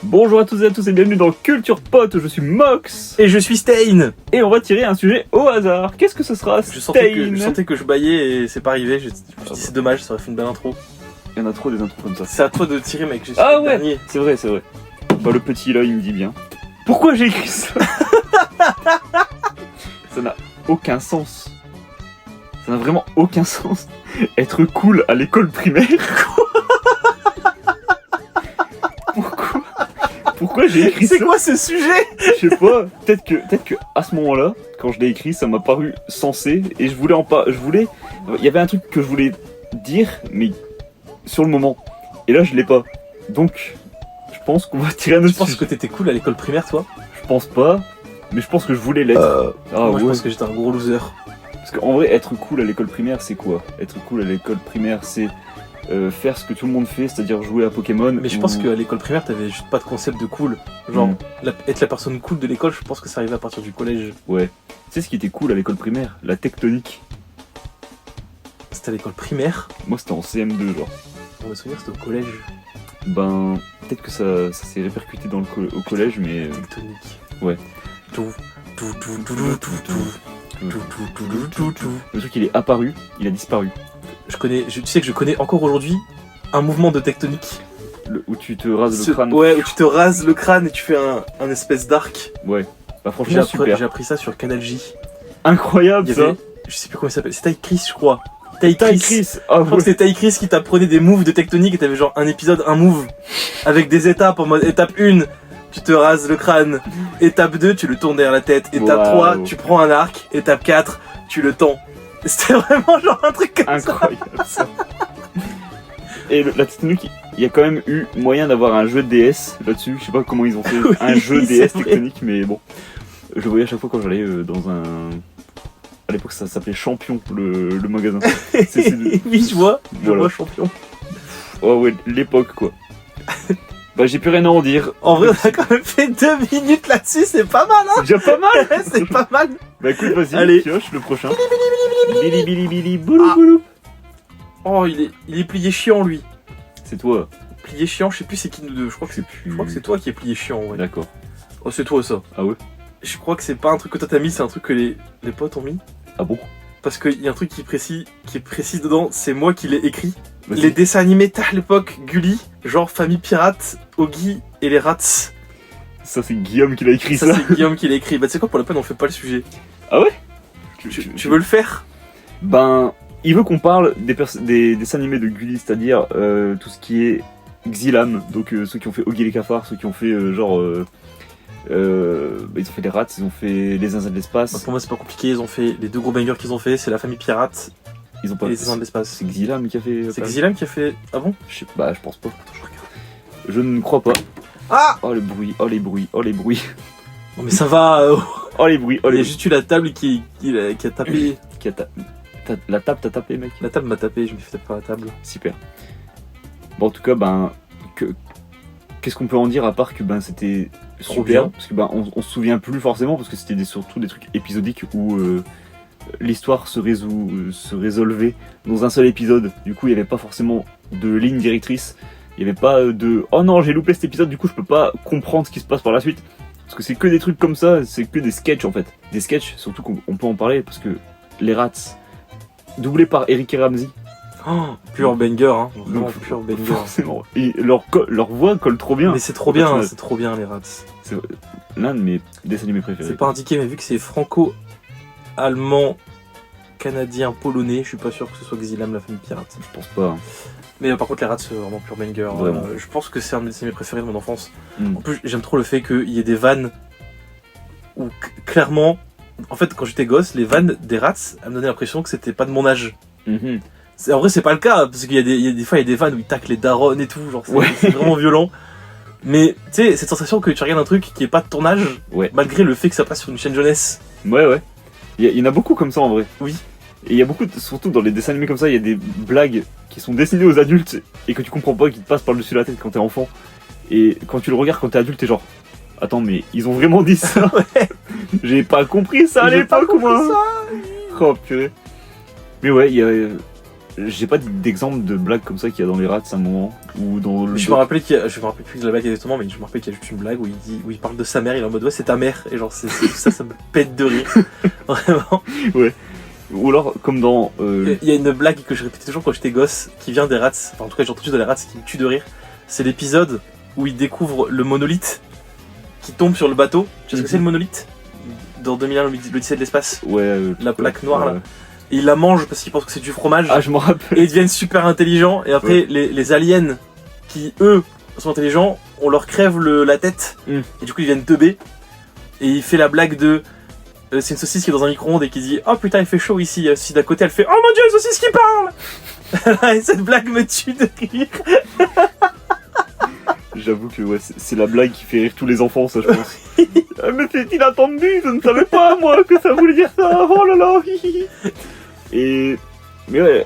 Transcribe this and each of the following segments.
Bonjour à toutes et à tous et bienvenue dans Culture Pote, je suis Mox Et je suis Stein. et on va tirer un sujet au hasard. Qu'est-ce que ce sera, Je Stein? sentais que je baillais et c'est pas arrivé. Je me suis dit c'est dommage, ça aurait fait une belle intro. Il y en a trop des intros comme ça. C'est à toi de tirer mec, je suis Ah le ouais, dernier. c'est vrai, c'est vrai. Bah le petit là il me dit bien. Pourquoi j'ai écrit ça? Ça n'a aucun sens. Ça n'a vraiment aucun sens. Être cool à l'école primaire. Pourquoi j'ai écrit ça? C'est quoi ce sujet? Je sais pas, peut-être que à ce moment-là, quand je l'ai écrit, ça m'a paru sensé et je voulais il y avait un truc que je voulais dire mais sur le moment. Et là, je l'ai pas. Donc je pense qu'on va tirer un autre Je pense sujet. que t'étais cool à l'école primaire toi. Je pense pas, mais je pense que je voulais l'être. Moi je ouais. pense que j'étais un gros loser. Parce qu'en vrai, être cool à l'école primaire, c'est quoi? Être cool à l'école primaire, c'est faire ce que tout le monde fait, c'est-à-dire jouer à Pokémon. Mais je pense qu'à l'école primaire t'avais juste pas de concept de cool. Genre être la personne cool de l'école, je pense que ça arrivait à partir du collège. Ouais. Tu sais ce qui était cool à l'école primaire? La tectonique. C'était à l'école primaire. Moi, c'était en CM2, genre. Pour me souvenir c'était au collège. Ben, peut-être que ça s'est répercuté dans au collège, mais... Tectonique. Ouais. Tout. Le truc, il est apparu, il a disparu. Tu sais que je connais encore aujourd'hui un mouvement de tectonique. Où tu te rases le crâne. Ouais, où tu te rases le crâne et tu fais un espèce d'arc. Ouais. Bah franchement, super. J'ai appris ça sur Canal J. Incroyable, Il y ça. avait, je sais plus comment il s'appelle, c'est Ty Chris, je crois. Ty Chris. Chris. Ah Je crois que ouais. c'était Ty Chris qui t'apprenait des moves de tectonique et t'avais genre un épisode, un move avec des étapes en mode étape 1, tu te rases le crâne. Étape 2, tu le tournes derrière la tête. Étape Wow. 3, tu prends un arc. Étape 4, tu le tends. C'était vraiment genre un truc comme ça. Incroyable, ça. Et la tectonique, il y a quand même eu moyen d'avoir un jeu de DS là-dessus. Je sais pas comment ils ont fait Oui, un jeu c'est DS vrai. tectonique, mais bon. Je le voyais à chaque fois quand j'allais dans un... À l'époque, ça s'appelait Champion, le magasin. Oui, je vois Voilà. champion. Oh ouais, l'époque, quoi. Bah, j'ai plus rien à en dire. En vrai, on a quand même fait 2 minutes là-dessus, c'est pas mal, C'est déjà pas mal. hein. C'est pas mal. Bah écoute, vas-y, Allez. pioche le prochain. Bili bili bili boulou boulou. Oh, il est plié chiant, lui. C'est toi. Plié chiant, je sais plus c'est qui nous deux. Je crois que c'est toi qui est plié chiant, ouais. D'accord. Oh, c'est toi ça. Ah ouais? Je crois que c'est pas un truc que toi t'as mis, c'est un truc que les potes ont mis. Ah bon? Parce qu'il y a un truc qui est précis dedans, c'est moi qui l'ai écrit. Vas-y. Les dessins animés à l'époque, Gulli, genre Famille Pirate, Oggy et les Rats. Ça, c'est Guillaume qui l'a écrit ça. Ça, c'est Guillaume qui l'a écrit. Bah, tu sais quoi, pour la peine, on fait pas le sujet. Ah ouais? Tu veux le faire? Ben, il veut qu'on parle des dessins animés de Gulli, c'est-à-dire tout ce qui est Xilam, donc ceux qui ont fait Oggy et les cafards, ceux qui ont fait ils ont fait les rats, ils ont fait les zinzins de l'espace. Bah, pour moi, c'est pas compliqué. Ils ont fait les 2 gros bangers qu'ils ont fait, c'est la Famille Pirate Ils ont pas et les zinzins de l'espace. C'est Xilam qui a fait. C'est Xilam qui a fait. Ah bon? Je sais pas, je pense pas. Attends, je regarde. Je ne crois pas. Ah! Oh le bruit, oh les bruits, oh les bruits. Non, mais ça va. Oh les bruits, oh Il les y a bruits. juste eu la table qui a tapé. La table t'a tapé, mec. La table m'a tapé, je me fais taper par la table. Super. Bon, en tout cas, ben, qu'est-ce qu'on peut en dire à part que ben c'était Trop super, bien. parce que ben on se souvient plus forcément parce que c'était surtout des trucs épisodiques où l'histoire se résolvait dans un seul épisode. Du coup, il n'y avait pas forcément de ligne directrice. Il n'y avait pas de oh non, j'ai loupé cet épisode, du coup je peux pas comprendre ce qui se passe par la suite. Parce que c'est que des trucs comme ça, c'est que des sketchs en fait. Des sketchs, surtout qu'on peut en parler parce que les Rats, doublés par Eric et Ramsey, Oh, pur banger, hein. Vraiment Donc, pur banger. forcément. Et leur voix colle trop bien. Mais c'est trop bien, hein, c'est trop bien les Rats. C'est l'un de mes dessins animés préférés. C'est pas indiqué, mais vu que c'est franco-allemand, canadien, polonais, je suis pas sûr que ce soit Xilam la Famille Pirate. Je pense pas. Hein. Mais par contre, les Rats, c'est vraiment pur banger. Vraiment. Je pense que c'est un de mes préférés de mon enfance. Mm. En plus, j'aime trop le fait qu'il y ait des vannes où clairement, en fait, quand j'étais gosse, les vannes des Rats, elles me donnaient l'impression que c'était pas de mon âge. Mhm. En vrai, c'est pas le cas, parce qu'il y a des fois, il y a des vannes où ils taclent les darons et tout, genre, Ouais. c'est vraiment violent. Mais, tu sais, cette sensation que tu regardes un truc qui est pas de ton âge, Ouais. malgré le fait que ça passe sur une chaîne jeunesse. Ouais. Il y en a beaucoup comme ça en vrai. Oui. Et il y a beaucoup, surtout dans les dessins animés comme ça, il y a des blagues qui sont destinées aux adultes et que tu comprends pas, qui te passent par-dessus la tête quand t'es enfant. Et quand tu le regardes quand t'es adulte, t'es genre, attends, mais ils ont vraiment dit ça? Ouais. J'ai pas compris ça à J'ai pas l'époque, compris moi. ça. Oh purée. Mais ouais, il y a j'ai pas d'exemple de blague comme ça qu'il y a dans les rats à un moment. Ou dans le. Je me rappelle plus de la blague exactement, mais je me rappelle qu'il y a juste une blague où il parle de sa mère, il est en mode ouais, c'est ta mère. Et genre, ça me pète de rire. Vraiment. Ouais. Ou alors, comme dans. Il y a une blague que je répétais toujours quand j'étais gosse, qui vient des rats. Enfin, en tout cas, j'ai entendu dans les rats, qui me tue de rire. C'est l'épisode où il découvre le monolithe qui tombe sur le bateau. Tu sais ce que c'est le monolithe? Dans 2001, l'Odyssée de l'espace. Ouais. La plaque noire là. Et il la mange parce qu'il pense que c'est du fromage. Ah, je me rappelle. Et ils deviennent super intelligents. Et après, les aliens qui, eux, sont intelligents, on leur crève la tête. Et du coup, ils viennent teubés. Et il fait la blague de. C'est une saucisse qui est dans un micro-ondes et qui dit oh putain, il fait chaud ici. La saucisse d'à côté, elle fait oh mon dieu, une saucisse qui parle. Et cette blague me tue de rire. J'avoue que ouais, c'est la blague qui fait rire tous les enfants, ça, je pense. Mais c'est inattendu, je ne savais pas, moi, que ça voulait dire ça. Oh là là. Mais ouais,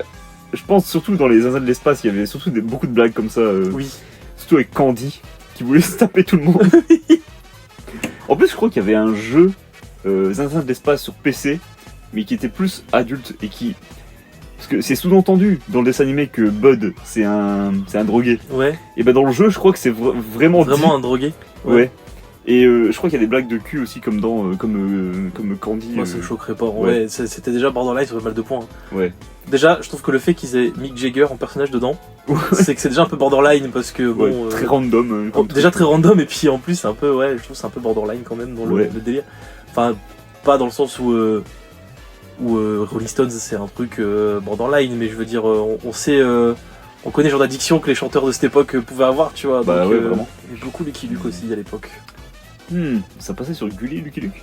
je pense surtout dans les zinzins de l'espace, il y avait surtout beaucoup de blagues comme ça. Oui. Surtout avec Candy, qui voulait se taper tout le monde. En plus, je crois qu'il y avait un jeu zinzin de l'espace sur PC, mais qui était plus adulte et qui... Parce que c'est sous-entendu dans le dessin animé que Bud, c'est un drogué. Ouais. Et ben dans le jeu, je crois que c'est vraiment dit. Un drogué. Ouais. Et je crois qu'il y a des blagues de cul aussi, comme dans comme Candy. Moi, ça me choquerait pas. Ouais, c'était déjà borderline sur mal de points. Ouais. Déjà, je trouve que le fait qu'ils aient Mick Jagger en personnage dedans, c'est que c'est déjà un peu borderline parce que bon. Très random. Déjà très random et puis en plus c'est un peu je trouve que c'est un peu borderline quand même dans le délire. Enfin, pas dans le sens où Rolling Stones c'est un truc borderline, mais je veux dire on sait. On connaît le genre d'addiction que les chanteurs de cette époque pouvaient avoir, tu vois. Bah donc, ouais, vraiment. Il y a beaucoup Lucky Luke aussi à l'époque. Ça passait sur Gulli, Lucky Luke?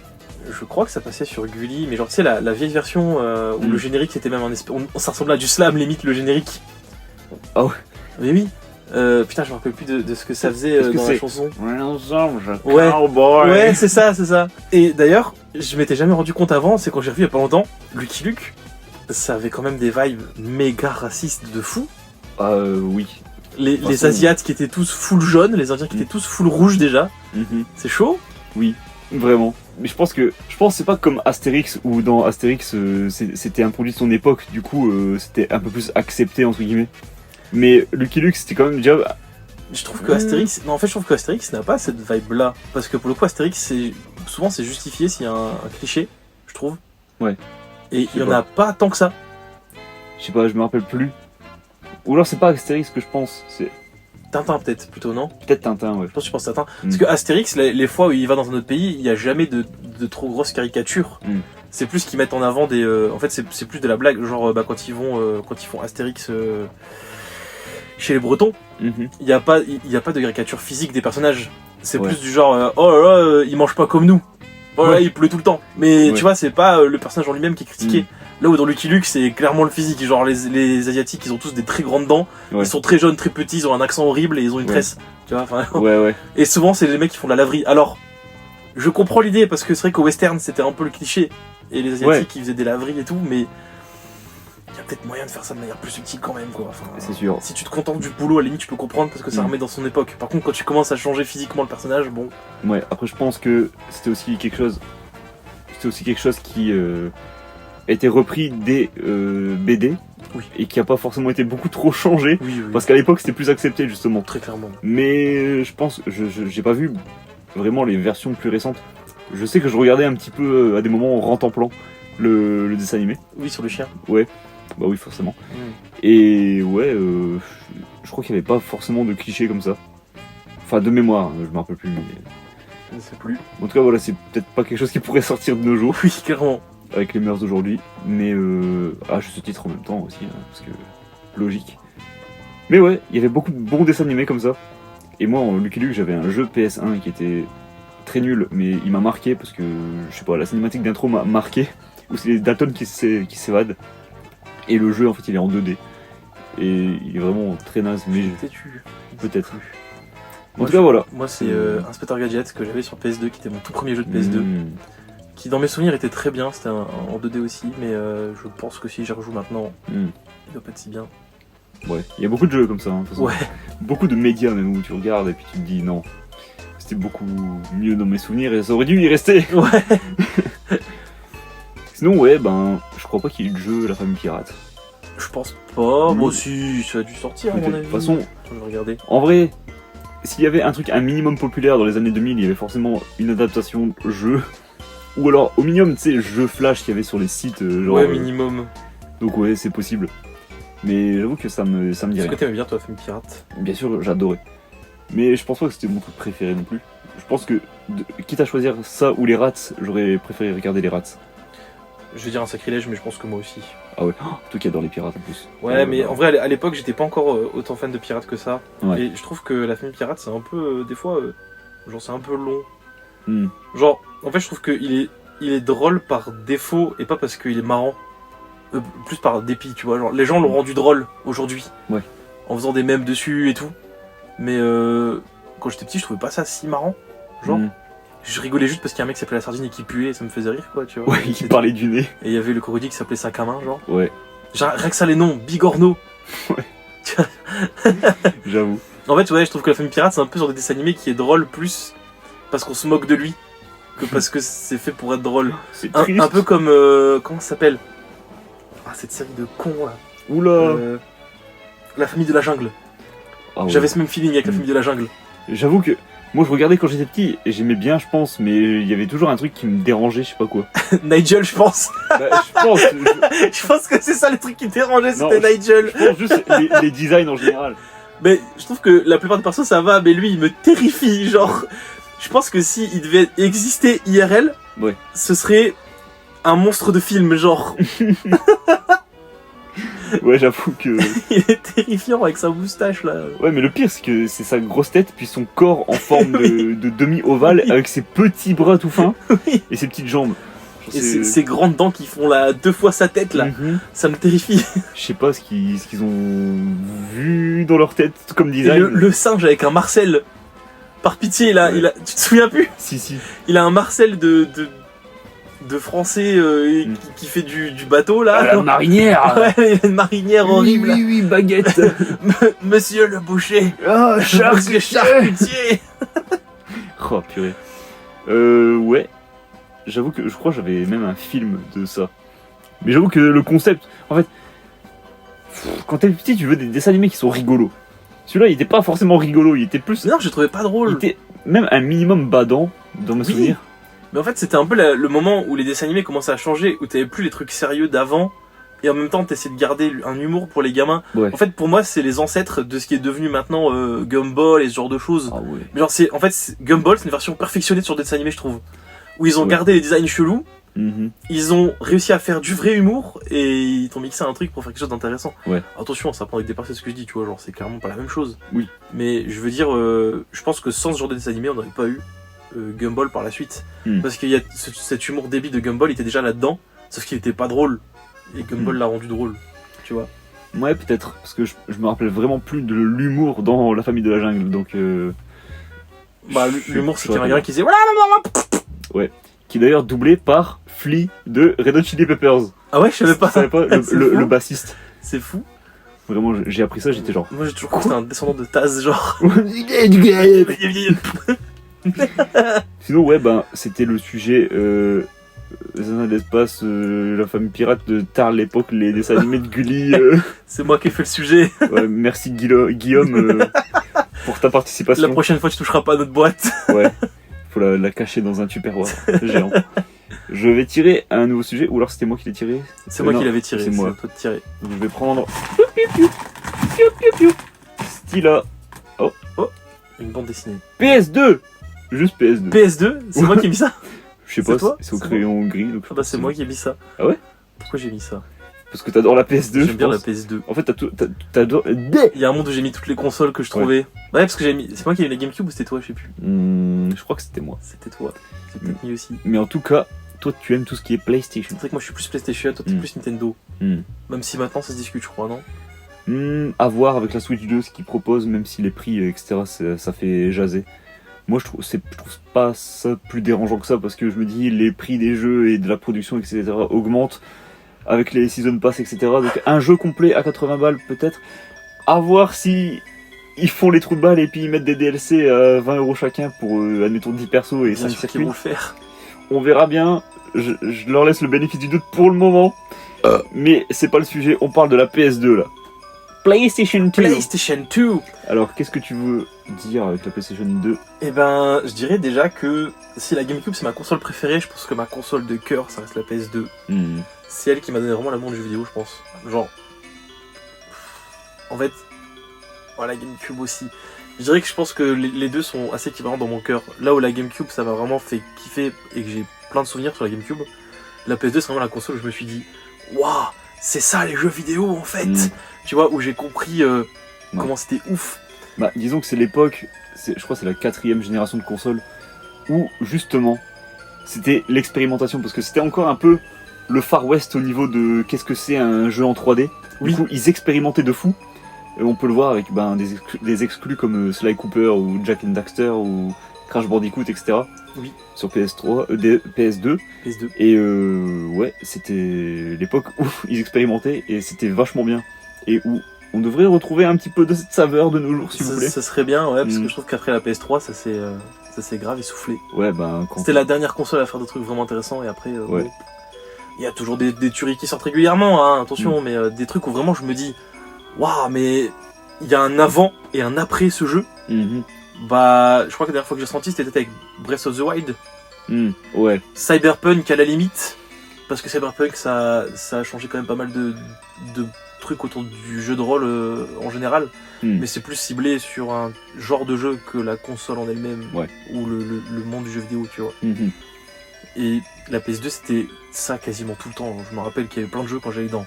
Je crois que ça passait sur Gulli, mais genre tu sais la vieille version où le générique c'était même un espèce... Ça ressemblait à du slam limite le générique. Ah ouais. Mais oui. Putain, je me rappelle plus de ce que ça faisait dans la chanson. Ouais. Cowboy. Ouais, c'est ça. Et d'ailleurs, je m'étais jamais rendu compte avant, c'est quand j'ai revu il y a pas longtemps, Lucky Luke, ça avait quand même des vibes méga racistes de fou. Oui. Les Asiates qui étaient tous full jaune, les Indiens qui étaient tous full rouge déjà. C'est chaud. Oui, vraiment. Mais je pense que c'est pas comme Astérix, où dans Astérix c'était un produit de son époque, du coup c'était un peu plus accepté entre guillemets. Mais Lucky Luke c'était quand même déjà... Je trouve que Astérix... Non, en fait je trouve que Astérix n'a pas cette vibe là. Parce que pour le coup Astérix, souvent c'est justifié s'il y a un cliché, je trouve. Ouais. Et il y en a pas tant que ça. Je sais pas, je me rappelle plus. Ou alors c'est pas Astérix que je pense, c'est... Tintin peut-être plutôt, non? Peut-être Tintin, ouais. Je pense que tu penses Tintin. Parce que Astérix, les fois où il va dans un autre pays, il n'y a jamais de trop grosses caricatures. C'est plus qu'ils mettent en avant des... en fait c'est plus de la blague, genre quand ils font Astérix chez les Bretons, il n'y a pas de caricature physique des personnages. C'est plus du genre oh là là, il mange pas comme nous. Oh là là, il pleut tout le temps. Mais tu vois, c'est pas le personnage en lui-même qui est critiqué. Là où dans Lucky Luke, c'est clairement le physique. Genre les Asiatiques, ils ont tous des très grandes dents. Ils sont très jeunes, très petits, ils ont un accent horrible et ils ont une tresse. Tu vois, enfin. Ouais. Et souvent, c'est les mecs qui font de la laverie. Alors, je comprends l'idée parce que c'est vrai qu'au western, c'était un peu le cliché. Et les Asiatiques, ils faisaient des laveries et tout, mais il y a peut-être moyen de faire ça de manière plus subtile quand même, quoi. Enfin, c'est sûr. Si tu te contentes du boulot, à la limite, tu peux comprendre parce que ça remet dans son époque. Par contre, quand tu commences à changer physiquement le personnage, bon. Ouais, après, je pense que c'était aussi quelque chose qui a été repris des BD et qui a pas forcément été beaucoup trop changé parce qu'à l'époque c'était plus accepté justement. Très clairement. Mais je pense, j'ai pas vu vraiment les versions plus récentes. Je sais que je regardais un petit peu à des moments en rentemplant le dessin animé. Oui, sur le chien. Ouais, bah oui forcément. Et ouais, je crois qu'il y avait pas forcément de clichés comme ça. Enfin de mémoire, je me rappelle plus. Mais... Je ne sais plus. En tout cas voilà, c'est peut-être pas quelque chose qui pourrait sortir de nos jours. Oui, clairement. Avec les mœurs d'aujourd'hui, mais à juste titre en même temps aussi, parce que logique. Mais ouais, il y avait beaucoup de bons dessins animés comme ça. Et moi en Lucky Luke j'avais un jeu PS1 qui était très nul, mais il m'a marqué parce que je sais pas, la cinématique d'intro m'a marqué, où c'est les Dalton qui s'évadent. Et le jeu en fait il est en 2D. Et il est vraiment très naze, mais peut-être. En tout cas voilà. Moi c'est Inspector Gadget que j'avais sur PS2 qui était mon tout premier jeu de PS2. Qui dans mes souvenirs était très bien, c'était en 2D aussi, mais je pense que si j'y rejoue maintenant, il doit pas être si bien. Ouais, il y a beaucoup de jeux comme ça, de toute façon. Ouais. Beaucoup de médias même où tu regardes et puis tu te dis non, c'était beaucoup mieux dans mes souvenirs et ça aurait dû y rester. Ouais. Sinon ouais, je crois pas qu'il y ait eu de jeu La Famille Pirate. Je pense pas. Moi aussi, ça a dû sortir à mon De avis. toute façon, Attends, je vais regarder. en vrai, s'il y avait un truc un minimum populaire dans les années 2000, il y avait forcément une adaptation jeu. Ou alors, au minimum, tu sais, jeu flash qu'il y avait sur les sites. Genre, Ouais, minimum. donc ouais, c'est possible. Mais j'avoue que ça me dit Est-ce rien. que t'aimais bien toi, Famille Pirate? Bien sûr, j'adorais. Mais je pense pas que c'était mon truc préféré non plus. Je pense que, quitte à choisir ça ou les rats, j'aurais préféré regarder les rats. Je vais dire un sacrilège, mais je pense que moi aussi. Ah ouais, toi qui adore les pirates en plus. Ouais, mais en vrai, à l'époque, j'étais pas encore autant fan de pirates que ça. Ouais. Et je trouve que la Famille Pirate, c'est un peu, des fois, genre, c'est un peu long. Hmm. Genre, en fait, je trouve qu'il est drôle par défaut et pas parce qu'il est marrant. Plus par dépit, tu vois. Genre, les gens l'ont rendu drôle aujourd'hui. Ouais. En faisant des mèmes dessus et tout. Mais quand j'étais petit, je trouvais pas ça si marrant. Genre, je rigolais juste parce qu'il y a un mec qui s'appelait la sardine et qui puait et ça me faisait rire, quoi, tu vois. Ouais, il parlait du nez. Et il y avait le crocodile qui s'appelait sac à main, genre. Ouais, Genre, rien que ça, les noms, Bigorneau. j'avoue. En fait, ouais, je trouve que la Famille Pirate, c'est un peu genre des dessins animés qui est drôle plus parce qu'on se moque de lui que parce que c'est fait pour être drôle. C'est triste. Un peu comme. Comment ça s'appelle? Ah, cette série de cons là. Oula. La Famille de la Jungle. Ah ouais. J'avais ce même feeling avec la Famille de la Jungle. J'avoue que moi je regardais quand j'étais petit et j'aimais bien, je pense, mais il y avait toujours un truc qui me dérangeait, je sais pas quoi. Nigel, je pense. Bah, je pense. Je pense que c'est ça le truc qui me dérangeait, Non, c'était Nigel. Je pense juste les designs en général. Mais je trouve que la plupart des persos ça va, mais lui il me terrifie. Genre, je pense que si il devait exister IRL, Ouais. ce serait un monstre de film, genre. Ouais, j'avoue que. Il est terrifiant avec sa moustache là. Ouais, mais le pire, c'est que c'est sa grosse tête, puis son corps en forme de demi-ovale, avec ses petits bras tout fins Oui. et ses petites jambes. Genre, Et ces grandes dents qui font là 2 fois sa tête là, ça me terrifie. Je sais pas ce qu'ils ont vu dans leur tête comme Et design. le singe avec un Marcel. Par pitié, là, Ouais. tu te souviens plus? Si. Il a un Marcel de français qui fait du bateau là. La marinière. Ouais, il a une marinière horrible. Oui, baguette. Monsieur le boucher. Ah, Monsieur charcutier. Oh, purée. Ouais. J'avoue que je crois que j'avais même un film de ça. Mais j'avoue que le concept, en fait, quand t'es petit, tu veux des dessins animés qui sont rigolos. Celui-là, il était pas forcément rigolo, il était plus. Non, je le trouvais pas Il drôle. était même un minimum badant dans mes Oui. souvenirs. Mais en fait, c'était un peu le moment où les dessins animés commençaient à changer, où t'avais plus les trucs sérieux d'avant, et en même temps t'essayais de garder un humour pour les gamins. Ouais. En fait, pour moi, c'est les ancêtres de ce qui est devenu maintenant Gumball et ce genre de choses. Ah ouais. Mais genre, Gumball, c'est une version perfectionnée sur des dessins animés, je trouve. Où ils ont Ouais. gardé les designs chelous, Mhm. ils ont réussi à faire du vrai humour, et ils t'ont mixé un truc pour faire quelque chose d'intéressant. Ouais. Attention, ça prend avec des pincettes ce que je dis, tu vois, genre, c'est clairement pas la même chose. Oui. Mais je veux dire, je pense que sans ce genre de dessin animé, on n'aurait pas eu Gumball par la suite. Parce qu'il y a cet humour débile de Gumball, il était déjà là-dedans, sauf qu'il était pas drôle. Et Gumball l'a rendu drôle, tu vois. Ouais, peut-être, parce que je me rappelle vraiment plus de l'humour dans La Famille de la Jungle, donc. Bah, je- l'humour, je c'était un saurais gars pas. qui disait voilà, Qui est d'ailleurs doublé par Flea de Red Hot Chili Peppers. ah ouais, je savais Tu pas. savais pas C'est le fou. bassiste. C'est fou. Vraiment, j'ai appris ça, j'étais genre. Moi, j'ai toujours cru que c'était un descendant de Taz, genre. Sinon, ouais, ben, c'était le sujet. Les Années de l'espace, la famille pirate de tard l'époque, les dessins animés de Gulli. C'est moi qui ai fait le sujet. Ouais, merci Guillaume pour ta participation. La prochaine fois, tu toucheras pas à notre boîte. Ouais, faut la cacher dans un tupperware géant. Je vais tirer un nouveau sujet, ou alors c'était moi qui l'ai tiré. C'est moi non, qui l'avais tiré. c'est moi. à toi de tirer. Donc, je vais prendre. Styla Une bande dessinée. PS2. Juste PS2. PS2, c'est moi qui ai mis ça. Je sais pas, c'est toi c'est au C'est crayon gris. Donc Ah bah c'est moi qui ai mis ça. Ah ouais? Pourquoi j'ai mis ça? Parce que t'adores la PS2. J'aime bien la PS2. En fait, t'adores. Il y a un monde où j'ai mis toutes les consoles que je trouvais. Ouais, parce que j'ai mis. C'est moi qui ai mis la GameCube ou c'était toi? Je sais plus. Je crois que c'était moi. C'était toi. J'ai peut-être mis aussi. Mais en tout cas, toi, tu aimes tout ce qui est PlayStation. C'est vrai que moi je suis plus PlayStation, toi t'es plus Nintendo. Même si maintenant ça se discute, je crois, non? À voir avec la Switch 2 ce qu'ils proposent, même si les prix, etc., ça fait jaser. Moi, je trouve pas ça plus dérangeant que ça, parce que je me dis, les prix des jeux et de la production, etc., augmentent avec les Season Pass, etc. Donc, un jeu complet à 80 balles, peut-être. À voir si ils font les trous de balles et puis ils mettent des DLC à 20 € chacun pour, admettons, 10 persos et Bien 5 sûr qu'ils circuits. vont le faire. On verra bien. Je leur laisse le bénéfice du doute pour le moment. Mais c'est pas le sujet, on parle de la PS2 là. PlayStation 2. PlayStation 2. Alors, qu'est-ce que tu veux dire avec la PlayStation 2? Eh ben, je dirais déjà que si la GameCube c'est ma console préférée, je pense que ma console de cœur, ça reste la PS2. C'est elle qui m'a donné vraiment l'amour du jeu vidéo, je pense. Genre, en fait, la GameCube aussi. Je dirais que je pense que les deux sont assez équivalents dans mon cœur. Là où la GameCube, ça m'a vraiment fait kiffer et que j'ai plein de souvenirs sur la GameCube, la PS2 c'est vraiment la console où je me suis dit, waouh, c'est ça les jeux vidéo en fait. Tu vois, où j'ai compris comment c'était ouf. Bah, disons que c'est l'époque, je crois que c'est la 4ème génération de consoles, où justement, c'était l'expérimentation, parce que c'était encore un peu le Far West au niveau de qu'est-ce que c'est un jeu en 3D. Du coup, ils expérimentaient de fou. Et on peut le voir avec des exclus comme Sly Cooper ou Jack and Daxter ou Crash Bandicoot, etc. Oui. Sur PS3, PS2. Et ouais, c'était l'époque où ils expérimentaient et c'était vachement bien. Et où on devrait retrouver un petit peu de cette saveur de nos jours, s'il vous plaît. Ça serait bien, ouais, parce que je trouve qu'après la PS3, ça s'est grave essoufflé. Ouais, c'était la dernière console à faire des trucs vraiment intéressants et après, il y a toujours des tueries qui sortent régulièrement, hein, attention, mais des trucs où vraiment je me dis, waouh, mais il y a un avant et un après ce jeu. Bah, je crois que la dernière fois que j'ai senti, c'était avec Breath of the Wild. Ouais. Cyberpunk à la limite, parce que Cyberpunk ça a changé quand même pas mal de trucs autour du jeu de rôle en général, mais c'est plus ciblé sur un genre de jeu que la console en elle-même, ou le monde du jeu vidéo, tu vois. Et la PS2 c'était ça quasiment tout le temps. Je me rappelle qu'il y avait plein de jeux quand j'allais dans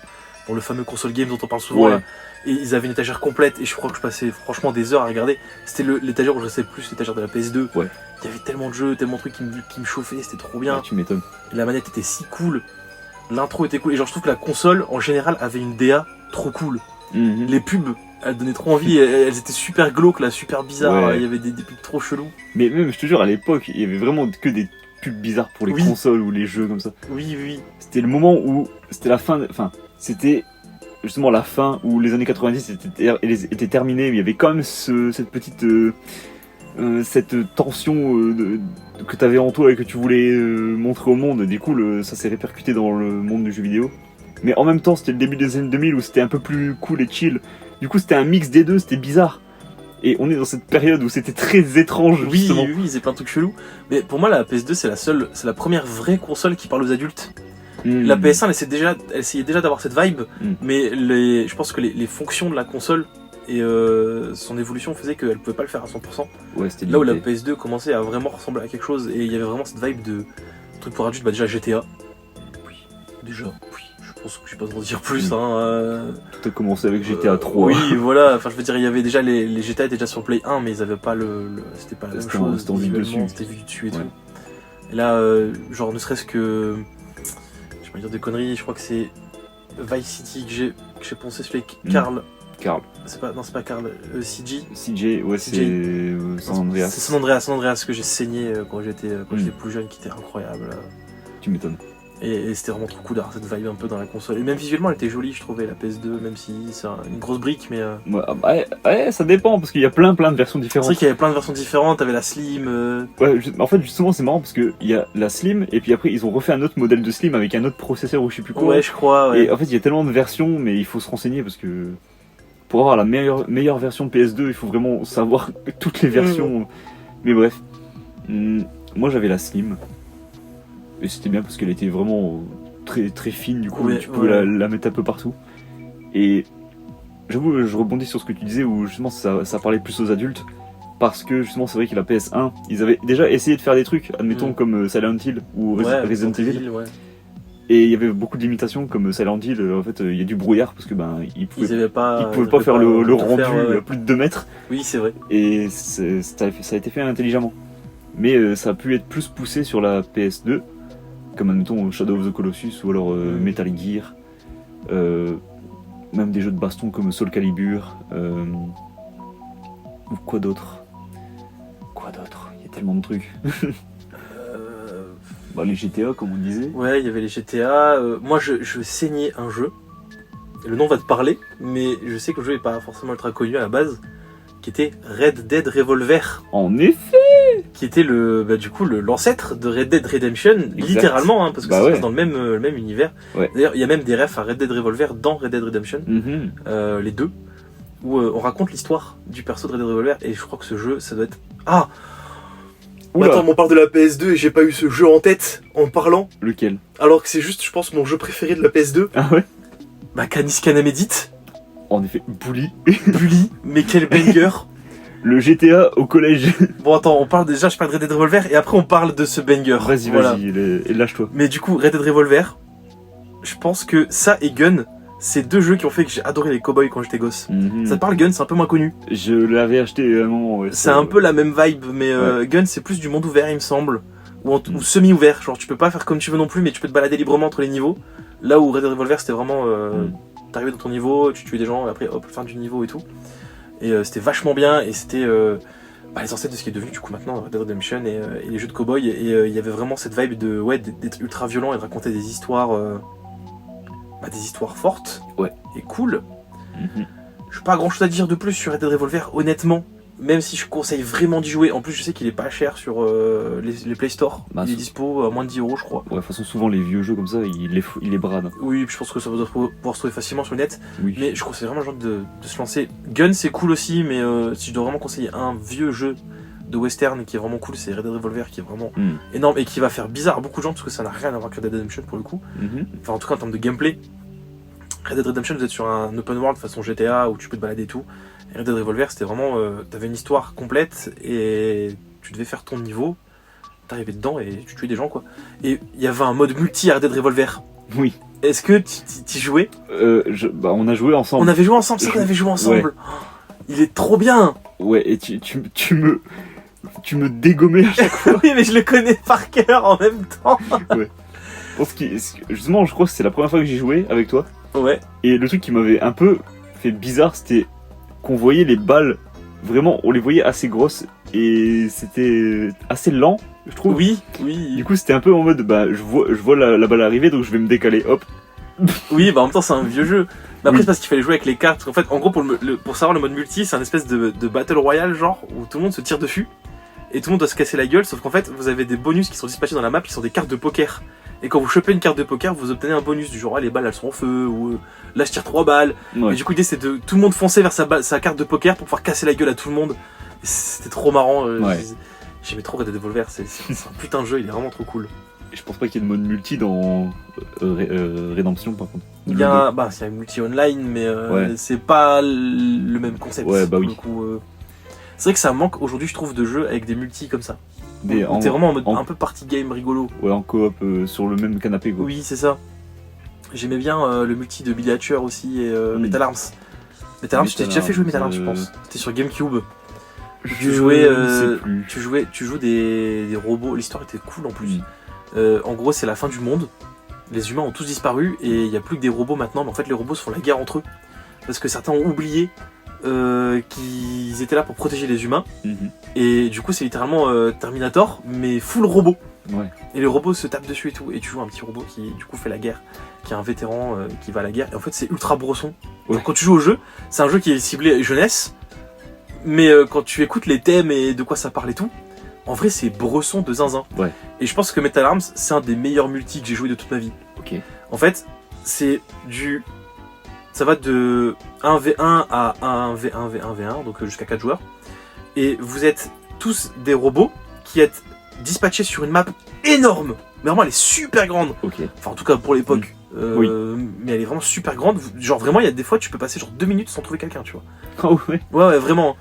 le fameux console game dont on parle souvent là, et ils avaient une étagère complète et je crois que je passais franchement des heures à regarder. C'était l'étagère où je restais plus, l'étagère de la PS2. Il y avait tellement de jeux, tellement de trucs qui me chauffaient, c'était trop bien. Tu m'étonnes. La manette était si cool, l'intro était cool, et genre je trouve que la console en général avait une DA trop cool. Les pubs, elles donnaient trop envie, elles étaient super glauques là, super bizarres, il y avait des pubs trop chelous. Mais même, je te jure, à l'époque, il y avait vraiment que des pubs bizarres pour les consoles ou les jeux comme ça. Oui. C'était le moment où c'était la fin, c'était justement la fin où les années 90 étaient terminées, mais il y avait quand même cette petite cette tension que tu avais en toi et que tu voulais montrer au monde. Du coup, ça s'est répercuté dans le monde du jeu vidéo. Mais en même temps, c'était le début des années 2000 où c'était un peu plus cool et chill. Du coup, c'était un mix des deux, c'était bizarre. Et on est dans cette période où c'était très étrange. Oui, c'est plein de trucs chelous. Mais pour moi, la PS2, c'est la première vraie console qui parle aux adultes. La PS1, elle essayait déjà d'avoir cette vibe, mais je pense que les fonctions de la console et son évolution faisait qu'elle pouvait pas le faire à 100%. Là où la PS2 commençait à vraiment ressembler à quelque chose, et il y avait vraiment cette vibe de truc pour adultes. Bah déjà GTA. Je pense que je vais pas trop dire plus. Tout a commencé avec GTA 3. Oui, voilà. Enfin, je veux dire, il y avait déjà les GTA étaient déjà sur Play 1, mais ils avaient pas c'était pas la même chose. C'était vu dessus. C'était vu dessus et tout. Et là, genre ne serait-ce que, je vais pas dire des conneries, je crois que c'est Vice City que j'ai pensé sur les Carl. C'est pas Carl, CJ. Ouais, c'est San Andreas. C'est San Andreas que j'ai saigné quand j'étais plus jeune, qui était incroyable. Tu m'étonnes. Et c'était vraiment trop cool d'avoir cette vibe un peu dans la console. Et même visuellement, elle était jolie, je trouvais, la PS2, même si c'est une grosse brique, mais... Ouais, ça dépend, parce qu'il y a plein de versions différentes. C'est vrai qu'il y avait plein de versions différentes, t'avais la Slim... Ouais, en fait, justement, c'est marrant, parce qu'il y a la Slim, et puis après, ils ont refait un autre modèle de Slim avec un autre processeur ou je sais plus quoi. Ouais, je crois, ouais. Et en fait, il y a tellement de versions, mais il faut se renseigner, parce que... Pour avoir la meilleure version de PS2, il faut vraiment savoir toutes les versions. Mais bref. Moi, j'avais la Slim. Et c'était bien parce qu'elle était vraiment très, très fine, du coup, tu pouvais la mettre un peu partout. Et j'avoue, je rebondis sur ce que tu disais, où justement ça parlait plus aux adultes. Parce que justement, c'est vrai que la PS1, ils avaient déjà essayé de faire des trucs, admettons, comme Silent Hill ou Resident Evil. Et il y avait beaucoup de limitations, comme Silent Hill, en fait, il y a du brouillard, parce que ils pouvaient pas faire le rendu à plus de 2 mètres. Oui, c'est vrai. Et ça a été fait intelligemment. Mais ça a pu être plus poussé sur la PS2. Comme admettons Shadow of the Colossus ou alors Metal Gear, même des jeux de baston comme Soul Calibur, ou quoi d'autre. Il y a tellement de trucs. Les GTA comme on disait. Ouais, il y avait les GTA. Moi je saignais un jeu. Le nom va te parler, mais je sais que le jeu n'est pas forcément ultra connu à la base, qui était Red Dead Revolver. En effet. qui était du coup l'ancêtre de Red Dead Redemption, littéralement, hein, parce que ça se passe dans le même univers. Ouais. D'ailleurs, il y a même des refs à Red Dead Revolver dans Red Dead Redemption, les deux, où on raconte l'histoire du perso de Red Dead Revolver, et je crois que ce jeu, ça doit être... Ah attends, on parle de la PS2 et j'ai pas eu ce jeu en tête en parlant. Lequel? Alors que c'est juste, je pense, mon jeu préféré de la PS2. Ah ouais? Bah, Canis Canamedit. En effet, Bully. Bully, mais quel banger. Le GTA au collège. Bon, attends, je parle de Red Dead Revolver et après on parle de ce banger. Vas-y, et lâche-toi. Mais du coup, Red Dead Revolver, je pense que ça et Gun, c'est deux jeux qui ont fait que j'ai adoré les cowboys quand j'étais gosse. Ça te parle Gun, c'est un peu moins connu. Je l'avais acheté à un moment, ouais. C'est un peu la même vibe, mais Gun c'est plus du monde ouvert, il me semble. Ou semi-ouvert, genre tu peux pas faire comme tu veux non plus, mais tu peux te balader librement entre les niveaux. Là où Red Dead Revolver c'était vraiment... T'arrivais dans ton niveau, tu tuais des gens, et après hop, fin du niveau et tout. Et c'était vachement bien, et c'était les ancêtres de ce qui est devenu du coup maintenant Red Dead Redemption et les jeux de cowboy. Et il y avait vraiment cette vibe d'être ultra violent et de raconter des histoires fortes et cool. Je n'ai pas grand chose à dire de plus sur Red Dead Revolver, honnêtement. Même si je conseille vraiment d'y jouer. En plus, je sais qu'il est pas cher sur les Play Store. Il est dispo à moins de 10 €, je crois. Ouais, de toute façon, souvent les vieux jeux comme ça, il les brade. Oui, je pense que ça va pouvoir se trouver facilement sur le net. Oui. Mais je conseille vraiment aux gens de se lancer. Gun, c'est cool aussi, mais si je dois vraiment conseiller un vieux jeu de western qui est vraiment cool, c'est Red Dead Revolver qui est vraiment énorme et qui va faire bizarre à beaucoup de gens parce que ça n'a rien à voir avec Red Dead Redemption pour le coup. Enfin, en tout cas, en termes de gameplay. Red Dead Redemption, vous êtes sur un open world façon GTA où tu peux te balader et tout. Et Red Dead Revolver, c'était vraiment... t'avais une histoire complète et tu devais faire ton niveau. T'arrivais dedans et tu tuais des gens, quoi. Et il y avait un mode multi à Red Dead Revolver. Oui. Est-ce que tu jouais? On a joué ensemble. On avait joué ensemble, c'est vrai qu'on avait joué ensemble. Ouais. Il est trop bien. Ouais, et tu me dégommais à chaque fois. Oui, mais je le connais par cœur en même temps. Ouais. Justement, je crois que c'est la première fois que j'ai joué avec toi. Ouais. Et le truc qui m'avait un peu fait bizarre, c'était qu'on voyait les balles, vraiment, on les voyait assez grosses et c'était assez lent, je trouve. Oui. Du coup, c'était un peu en mode, je vois la balle arriver, donc je vais me décaler, hop. Oui, en même temps, c'est un vieux jeu. Mais après, c'est parce qu'il fallait jouer avec les cartes. En fait, en gros, pour savoir le mode multi, c'est un espèce de battle royale, genre, où tout le monde se tire dessus et tout le monde doit se casser la gueule, sauf qu'en fait, vous avez des bonus qui sont dispatchés dans la map, qui sont des cartes de poker. Et quand vous chopez une carte de poker, vous obtenez un bonus du genre les balles elles sont en feu, ou là je tire 3 balles. Ouais. Et du coup l'idée c'est de tout le monde foncer vers sa carte de poker pour pouvoir casser la gueule à tout le monde. Et c'était trop marrant. J'aimais trop Red Dead Revolver, c'est un putain de jeu, il est vraiment trop cool. Et je pense pas qu'il y ait de mode multi dans Redemption par contre. Il y a un multi online, mais c'est pas le même concept. Ouais, bah oui. Du coup, c'est vrai que ça manque aujourd'hui, je trouve, de jeux avec des multis comme ça. T'es vraiment en mode un peu party game rigolo. Ouais, en coop sur le même canapé quoi. Oui, c'est ça. J'aimais bien le multi de Billy Hatcher aussi et Metal Arms. Metal Arms, tu t'es déjà fait jouer Metal Arms, je pense. C'était sur GameCube. Tu joues des robots. L'histoire était cool en plus. En gros, c'est la fin du monde. Les humains ont tous disparu et il n'y a plus que des robots maintenant. Mais en fait, les robots se font la guerre entre eux. Parce que certains ont oublié qu'ils étaient là pour protéger les humains. Et du coup, c'est littéralement Terminator, mais full robot. Ouais. Et les robots se tapent dessus et tout. Et tu joues un petit robot qui, du coup, fait la guerre. Qui est un vétéran qui va à la guerre. Et en fait, c'est ultra brosson. Ouais. Donc, quand tu joues au jeu, c'est un jeu qui est ciblé jeunesse. Mais quand tu écoutes les thèmes et de quoi ça parle et tout, en vrai, c'est bresson de zinzin. Ouais. Et je pense que Metal Arms, c'est un des meilleurs multis que j'ai joué de toute ma vie. Ok. En fait, ça va de 1v1 à 1v1v1v1, donc jusqu'à 4 joueurs. Et vous êtes tous des robots qui êtes dispatchés sur une map énorme. Mais vraiment, elle est super grande. Okay. Enfin, en tout cas, pour l'époque. Oui. Mais elle est vraiment super grande. Genre, vraiment, il y a des fois, tu peux passer genre 2 minutes sans trouver quelqu'un, tu vois. Oh ouais. Ouais, vraiment.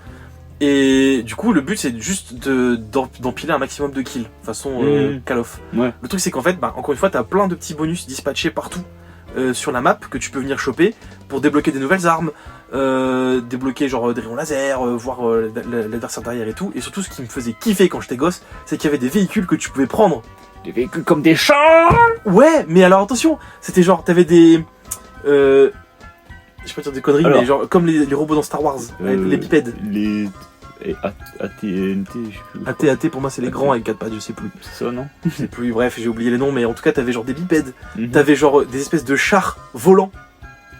Et du coup, le but, c'est juste d'empiler un maximum de kills, façon Call of. Ouais. Le truc, c'est qu'en fait, encore une fois, t'as plein de petits bonus dispatchés partout sur la map que tu peux venir choper pour débloquer des nouvelles armes, débloquer genre des rayons laser, voir l'adversaire derrière et tout. Et surtout, ce qui me faisait kiffer quand j'étais gosse, c'est qu'il y avait des véhicules que tu pouvais prendre. Des véhicules comme des chars. Ouais, mais alors attention, c'était genre, t'avais des... je vais pas dire des conneries, mais genre comme les robots dans Star Wars, les bipèdes. Les AT&T, je sais plus. AT pour moi c'est les grands avec 4 pattes, je sais plus. C'est ça, non? Je sais plus, bref, j'ai oublié les noms, mais en tout cas t'avais genre des bipèdes, t'avais genre des espèces de chars volants.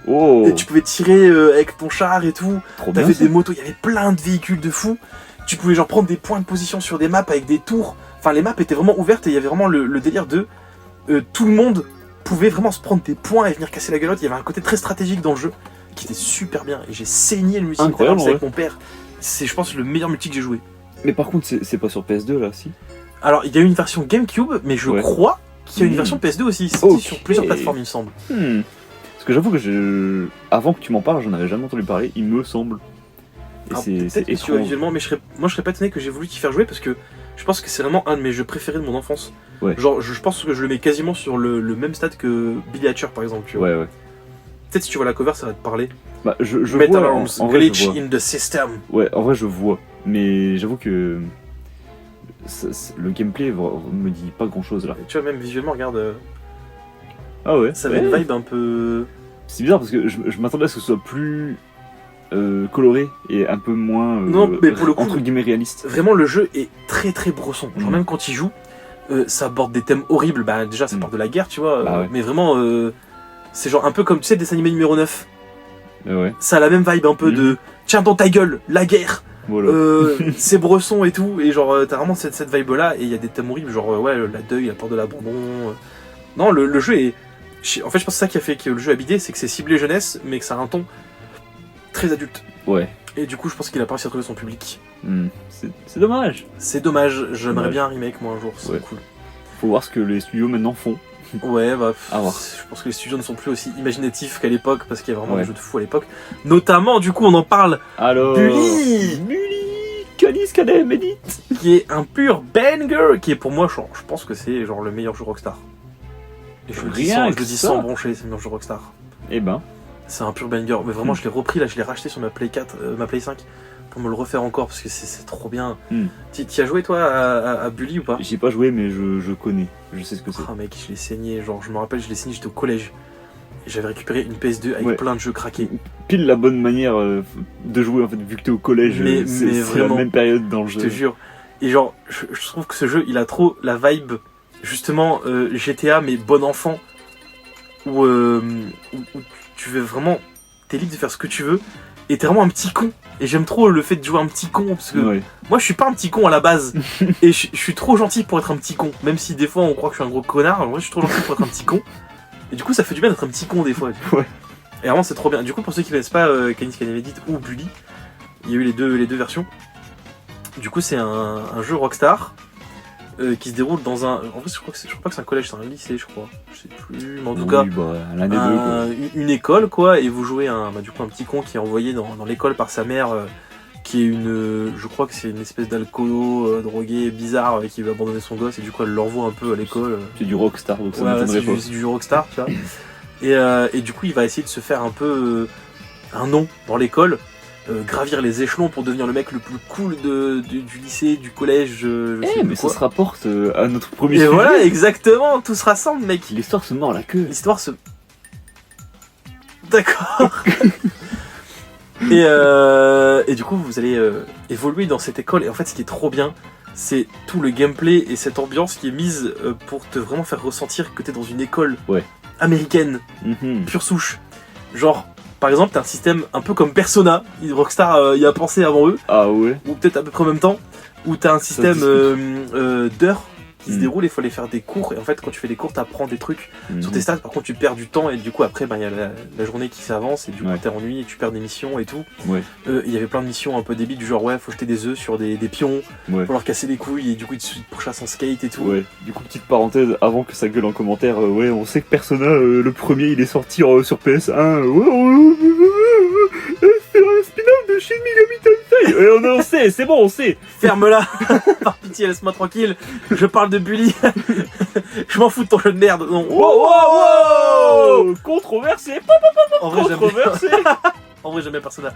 Oh. Et tu pouvais tirer avec ton char et tout. Trop t'avais bien, des motos, il y avait plein de véhicules de fous Tu pouvais genre prendre des points de position sur des maps avec des tours. Enfin, les maps étaient vraiment ouvertes et il y avait vraiment le délire de tout le monde pouvait vraiment se prendre des points et venir casser la gueule. Il y avait un côté très stratégique dans le jeu qui était super bien. Et j'ai saigné le multiplayers avec mon père. C'est, je pense, le meilleur multi que j'ai joué. Mais par contre, c'est pas sur PS2 là, si? Alors, il y a eu une version GameCube, mais je crois qu'il y a une version PS2 aussi. C'était sur plusieurs plateformes, il me semble. Parce que j'avoue que avant que tu m'en parles, j'en avais jamais entendu parler, il me semble. Et c'est étrange. Visuellement, mais moi je serais pas étonné que j'ai voulu t'y faire jouer parce que je pense que c'est vraiment un de mes jeux préférés de mon enfance. Ouais. Genre, je pense que je le mets quasiment sur le même stade que Billy Hatcher par exemple. Tu vois. Ouais. Peut-être si tu vois la cover, ça va te parler. Bah, je Metal vois. Arms, En vrai, glitch je vois. in the system. Ouais, en vrai, je vois. Mais j'avoue que le gameplay me dit pas grand chose là. Tu vois, même visuellement, regarde, Ah ouais. ça avait une vibe un peu. C'est bizarre parce que je m'attendais à ce que ce soit plus coloré et un peu moins Non, mais pour le coup, entre guillemets réaliste. vraiment le jeu est très très brosson. Genre, Mm. même quand il joue, ça aborde des thèmes horribles. Bah, déjà, ça part de la guerre, tu vois. Bah ouais. Mais vraiment, c'est genre un peu comme, tu sais, dessin animé numéro 9. Ouais. Ça a la même vibe un peu de tiens dans ta gueule, la guerre, Voilà. c'est bresson et tout. Et genre, t'as vraiment cette vibe là. Et il y a des thèmes horribles, genre, ouais, la deuil, la peur de l'abandon. Non, le jeu est. En fait, je pense que c'est ça qui a fait que le jeu a bidé, c'est que c'est ciblé jeunesse, mais que ça a un ton très adulte. Ouais. Et du coup, je pense qu'il a pas réussi à trouver son public. C'est dommage. C'est dommage, j'aimerais Dommage. bien un remake, moi, un jour, c'est cool. Faut voir ce que les studios maintenant font. Ouais, bah, À voir. je pense que les studios ne sont plus aussi imaginatifs qu'à l'époque, parce qu'il y a vraiment des jeux de fou à l'époque. Notamment, du coup, on en parle, Alors. Bully Canis Cadet Medit. qui est un pur banger, qui est pour moi, je pense que c'est genre le meilleur jeu Rockstar. Et je le dis Rien sans, que je le dis ça. sans broncher, c'est le meilleur jeu Rockstar. Eh ben. C'est un pur banger, mais vraiment, je l'ai repris là, je l'ai racheté sur ma Play 4, ma Play 5, pour me le refaire encore, parce que c'est trop bien. T'y as joué, toi, à Bully ou pas? J'ai pas joué, mais je connais. Je sais ce que c'est. Ah mec, je l'ai saigné, genre, je me rappelle, je l'ai saigné, j'étais au collège. Et j'avais récupéré une PS2 avec plein de jeux craqués. Pile la bonne manière de jouer en fait, vu que t'es au collège. Mais c'est la vraiment, même période dans le jeu. Je te jure. Et genre, je trouve que ce jeu, il a trop la vibe, justement, GTA, mais bon enfant, où tu veux vraiment, t'es libre de faire ce que tu veux, et t'es vraiment un petit con. Et j'aime trop le fait de jouer un petit con, parce que moi je suis pas un petit con à la base, et je suis trop gentil pour être un petit con, même si des fois on croit que je suis un gros connard, en vrai je suis trop gentil pour être un petit con. Et du coup ça fait du bien d'être un petit con des fois. Ouais. Et vraiment c'est trop bien. Du coup pour ceux qui connaissent pas Canis Cadet ou Bully, il y a eu les deux versions. Du coup c'est un jeu Rockstar qui se déroule dans un... En vrai je crois pas que c'est un collège, c'est un lycée je crois. Je sais plus, mais en tout cas l'un des deux, quoi. une école quoi, et vous jouez un petit con qui est envoyé dans l'école par sa mère qui est je crois que c'est une espèce d'alcoolo drogué bizarre qui veut abandonner son gosse, et du coup elle l'envoie un peu à l'école. C'est du Rockstar, donc ça Ouais, m'étonnerait pas. c'est du Rockstar, tu vois. Et du coup il va essayer de se faire un peu un nom dans l'école, gravir les échelons pour devenir le mec le plus cool du lycée, du collège. Mais ça se rapporte à notre premier Et sujet. voilà, exactement, tout se rassemble, mec. L'histoire se mord la queue. L'histoire se... D'accord. Et du coup, vous allez évoluer dans cette école. Et en fait, ce qui est trop bien, c'est tout le gameplay et cette ambiance qui est mise pour te vraiment faire ressentir que t'es dans une école américaine, pure souche. Genre, par exemple, t'as un système un peu comme Persona. Rockstar y a pensé avant eux. Ah ouais. Ou peut-être à peu près en même temps. Où t'as un système d'heures qui se déroule, il faut aller faire des cours, et en fait quand tu fais des cours t'apprends des trucs sur tes stats. Par contre tu perds du temps, et du coup après il y a la journée qui s'avance, et du coup t'es ennuyé et tu perds des missions et tout. Il y avait plein de missions un peu débiles du genre faut jeter des œufs sur des pions, faut leur casser les couilles, et du coup ils te pourchassent en skate et tout. Du coup petite parenthèse avant que ça gueule en commentaire, on sait que Persona le premier il est sorti sur PS1. C'est un spin-off de Shin Megami Tensei. On sait, c'est bon, on sait. Ferme-la. Par pitié, laisse-moi tranquille. Je parle de Bully. Je m'en fous de ton jeu de merde. Non. Wow. Controversé. En vrai, Controversé. En vrai, j'aime bien Persona.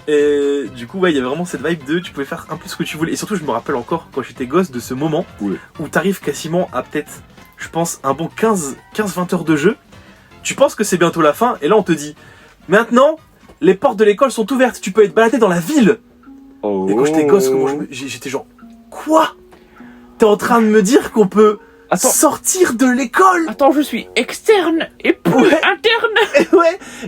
Et du coup, il y avait vraiment cette vibe de tu pouvais faire un peu ce que tu voulais. Et surtout, je me rappelle encore quand j'étais gosse de ce moment où t'arrives quasiment à peut-être, je pense, un bon 15-20 heures de jeu. Tu penses que c'est bientôt la fin, et là on te dit maintenant, les portes de l'école sont ouvertes, tu peux être baladé dans la ville. Et quand j'étais gosse, j'étais genre, quoi? T'es en train de me dire qu'on peut sortir de l'école? Attends, je suis externe et plus interne.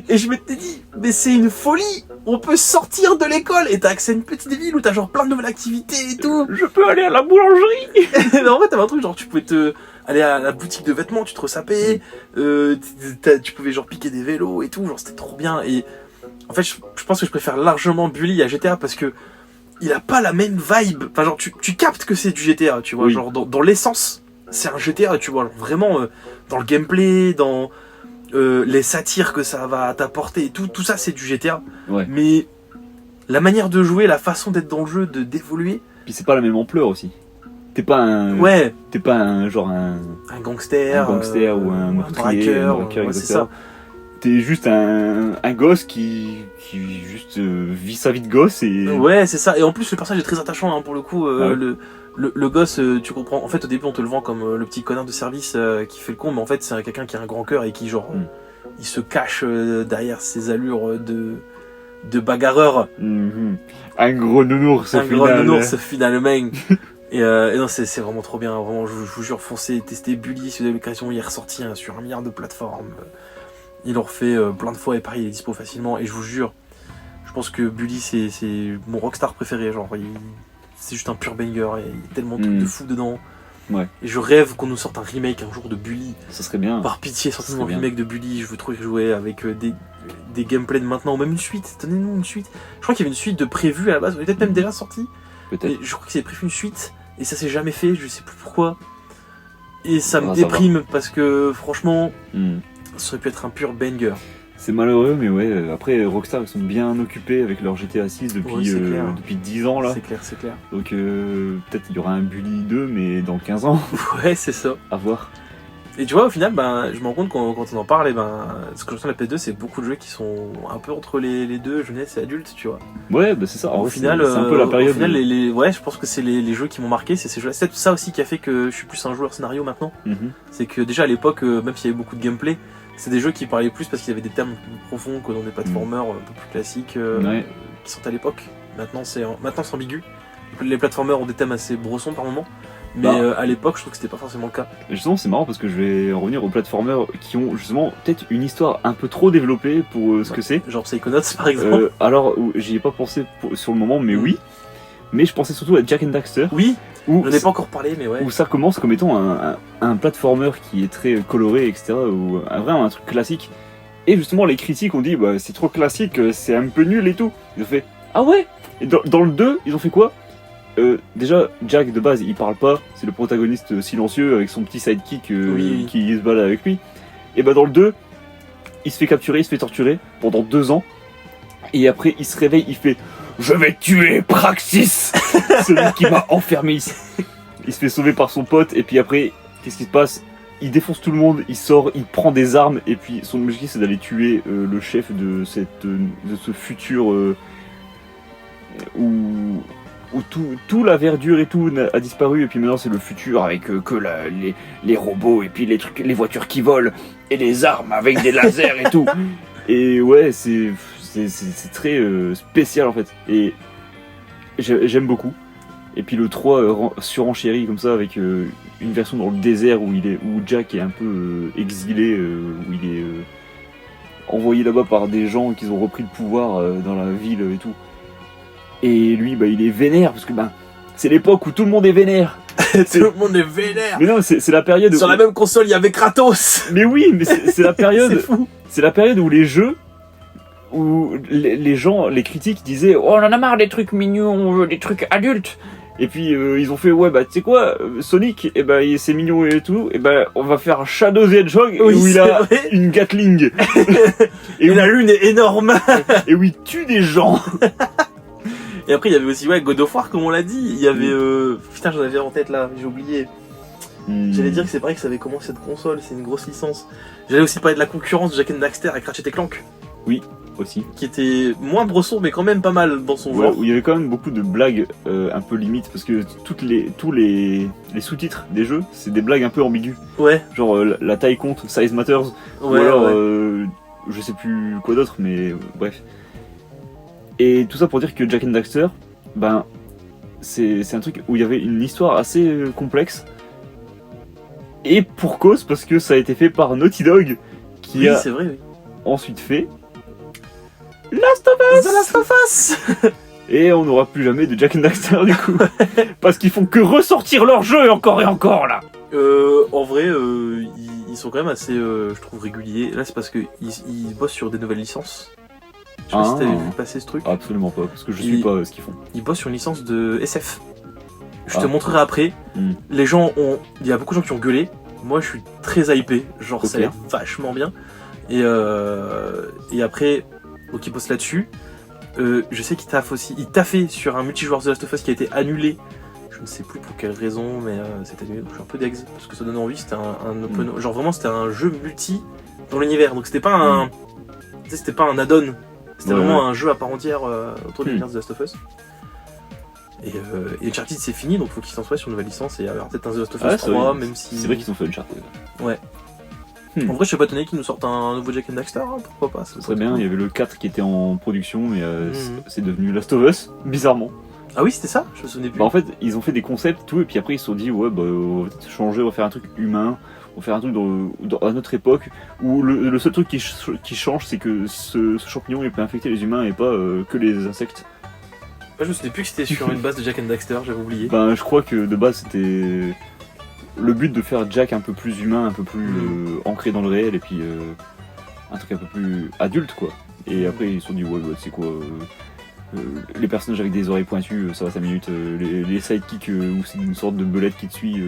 Et je m'étais dit, mais c'est une folie. on peut sortir de l'école et t'as accès à une petite ville où t'as genre plein de nouvelles activités et tout. Je peux aller à la boulangerie. Mais en fait, t'avais un truc genre tu pouvais aller à la boutique de vêtements, tu te ressapais, tu pouvais genre piquer des vélos et tout, genre c'était trop bien. Et en fait, je pense que je préfère largement Bully à GTA parce que il a pas la même vibe. Enfin, genre, tu captes que c'est du GTA, tu vois. Oui. Genre, dans l'essence, c'est un GTA, tu vois. Genre, vraiment, dans le gameplay, dans les satires que ça va t'apporter et tout ça, c'est du GTA. Ouais. Mais la manière de jouer, la façon d'être dans le jeu, d'évoluer. Puis c'est pas la même ampleur aussi. T'es pas un. Ouais. T'es pas un genre un gangster. ou un meurtrier, braqueur, etc. c'est ça. T'es juste un gosse qui juste vit sa vie de gosse et. Ouais, c'est ça. Et en plus, le personnage est très attachant, hein, pour le coup. Ah ouais. Le gosse, tu comprends. En fait, au début, on te le vend comme le petit connard de service qui fait le con, mais en fait, c'est quelqu'un qui a un grand cœur et qui, genre, il se cache derrière ses allures de bagarreur. Mhm. Un gros nounours au Un final. gros nounours finalement. Et non, c'est vraiment trop bien. Vraiment, je vous jure, foncez, testez Bully si vous avez l'occasion. Il est ressorti sur 1 milliard de plateformes. Il le refait plein de fois et pareil, il est dispo facilement. Et je vous jure, je pense que Bully, c'est mon rockstar préféré. Genre, c'est juste un pur banger. Et il y a tellement de trucs de fou dedans. Ouais. Et je rêve qu'on nous sorte un remake un jour de Bully. Ça serait bien. Par pitié, sortez-nous un bien. remake de Bully. Je veux trop y jouer avec des gameplays de maintenant. Ou même une suite. Donnez-nous une suite. Je crois qu'il y avait une suite de prévue à la base. Elle est peut-être même déjà sortie. Peut-être. Mais je crois qu'il y avait prévu une suite. Et ça s'est jamais fait. Je sais plus pourquoi. Et ça me Ça déprime parce que franchement, Hmm. ça aurait pu être un pur banger. C'est malheureux, mais ouais. Après, Rockstar, ils sont bien occupés avec leur GTA 6 depuis, Ouais, c'est clair. depuis 10 ans là. C'est clair, c'est clair. Donc peut-être il y aura un Bully 2, mais dans 15 ans, Ouais, c'est ça. à voir. Et tu vois, au final, je me rends compte quand on en parle, ce que je ressens de la PS2, c'est beaucoup de jeux qui sont un peu entre les deux, jeunesse et adulte, tu vois. Ouais, bah c'est ça. En Au vrai, final, c'est un peu la période. au final, ouais, je pense que c'est les jeux qui m'ont marqué, c'est ces jeux. C'est ça aussi qui a fait que je suis plus un joueur scénario maintenant. Mhm. C'est que déjà à l'époque, même s'il y avait beaucoup de gameplay, c'est des jeux qui parlaient plus parce qu'il y avait des termes plus profonds que dans des platformers un peu plus classiques Ouais. qui sortaient à l'époque. Maintenant, c'est ambigu. Les platformers ont des thèmes assez brossons par moment. Mais à l'époque, je trouve que c'était pas forcément le cas. Et justement, c'est marrant parce que je vais revenir aux platformers qui ont justement peut-être une histoire un peu trop développée pour ce que c'est. Genre Psychonauts par exemple. Alors, j'y ai pas pensé sur le moment, mais oui. Mais je pensais surtout à Jak and Daxter. Oui, Où j'en ai pas encore parlé, mais ouais. où ça commence comme étant un platformer qui est très coloré, etc. Ou vraiment un truc classique. Et justement, les critiques ont dit bah, c'est trop classique, c'est un peu nul et tout. Ils ont fait ah ouais. Et dans le 2, ils ont fait quoi? Déjà, Jack de base il parle pas, c'est le protagoniste silencieux avec son petit sidekick Oui. qui se balade avec lui. Et bah dans le 2, il se fait capturer, il se fait torturer pendant 2 ans. Et après, il se réveille, il fait je vais tuer Praxis, celui qui m'a enfermé ici. Il se fait sauver par son pote, et puis après, qu'est-ce qui se passe? Il défonce tout le monde, il sort, il prend des armes, et puis son objectif c'est d'aller tuer le chef de ce futur où tout la verdure et tout a disparu, et puis maintenant c'est le futur avec que les robots, et puis les voitures qui volent, et les armes avec des lasers et tout. Et ouais, c'est très spécial en fait. Et j'aime beaucoup. Et puis le 3 surenchéri comme ça avec une version dans le désert où Jack est un peu exilé, où il est envoyé là-bas par des gens qui ont repris le pouvoir dans la ville et tout. Et lui, bah, il est vénère parce que c'est l'époque où tout le monde est vénère. Tout le monde est vénère. Mais non, c'est la période. Sur la même console, il y avait Kratos. Mais oui, mais c'est la période. C'est fou. C'est la période où les jeux, où les gens, les critiques disaient oh, on en a marre des trucs mignons, on veut des trucs adultes. Et puis ils ont fait ouais bah tu sais quoi, Sonic, et bah c'est mignon et tout, et bah on va faire Shadow the Hedgehog Oui, où il c'est a vrai. une Gatling Et la lune est énorme. et où il tue des gens. Et après, il y avait aussi God of War, comme on l'a dit. Il y avait. Putain, j'en avais en tête là, j'ai oublié. J'allais dire que c'est pareil que ça avait commencé cette console, c'est une grosse licence. J'allais aussi parler de la concurrence de Jak and Daxter avec Ratchet & Clank. Oui, aussi. Qui était moins bresson, mais quand même pas mal dans son Ouais, genre. où il y avait quand même beaucoup de blagues un peu limites parce que tous les sous-titres des jeux, c'est des blagues un peu ambiguës. Ouais, Genre la taille compte, size matters, ou ouais, alors ouais. je sais plus quoi d'autre, mais bref. Et tout ça pour dire que Jak and Daxter, c'est un truc où il y avait une histoire assez complexe. Et pour cause, parce que ça a été fait par Naughty Dog, qui Oui, a c'est vrai, oui. ensuite fait Last of Us. The Last of Us. Et on n'aura plus jamais de Jak and Daxter du coup. Parce qu'ils font que ressortir leur jeu encore et encore là. En vrai, ils sont quand même assez, je trouve, réguliers. Là, c'est parce qu'ils bossent sur des nouvelles licences. Je sais pas si t'avais vu passer ce truc. Absolument pas, parce que je suis pas ce qu'ils font. Ils bossent sur une licence de SF. Je te montrerai après. Les gens il y a beaucoup de gens qui ont gueulé. Moi, je suis très hypé. Genre, ça a l'air vachement bien. Et après, donc ils bossent là-dessus. Je sais qu'il taffait sur un multijoueur The Last of Us qui a été annulé. Je ne sais plus pour quelle raison, mais c'est annulé. Donc je suis un peu dex parce que ça donne envie. C'était un open, genre vraiment c'était un jeu multi dans l'univers. Donc c'était pas un, c'était pas un add-on. C'était vraiment un jeu à part entière autour de l'univers de The Last of Us. Et Uncharted c'est fini, donc faut qu'ils s'en soient sur une nouvelle licence et avoir peut-être un The Last of Us 3, même si. C'est vrai qu'ils ont fait Uncharted. Ouais. En vrai, je suis pas étonné qu'ils nous sortent un nouveau Jak and Daxter, hein, pourquoi pas. Très bien, il y avait le 4 qui était en production, mais c'est devenu Last of Us, bizarrement. Ah oui, c'était ça? Je me souvenais plus. Bah en fait, ils ont fait des concepts, tout, et puis après ils se sont dit, ouais, bah on va peut-être changer, on va faire un truc humain, on va faire un truc à notre époque, où le seul truc qui change, c'est que ce champignon il peut infecter les humains et pas que les insectes. Je me souvenais plus que c'était sur une base de Jak and Daxter, j'avais oublié. Ben, je crois que de base c'était le but de faire Jack un peu plus humain, un peu plus ancré dans le réel, et puis un truc un peu plus adulte quoi. Et après ils se sont dit ouais c'est quoi les personnages avec des oreilles pointues ça va 5 minutes, les sidekicks où c'est une sorte de belette qui te suit,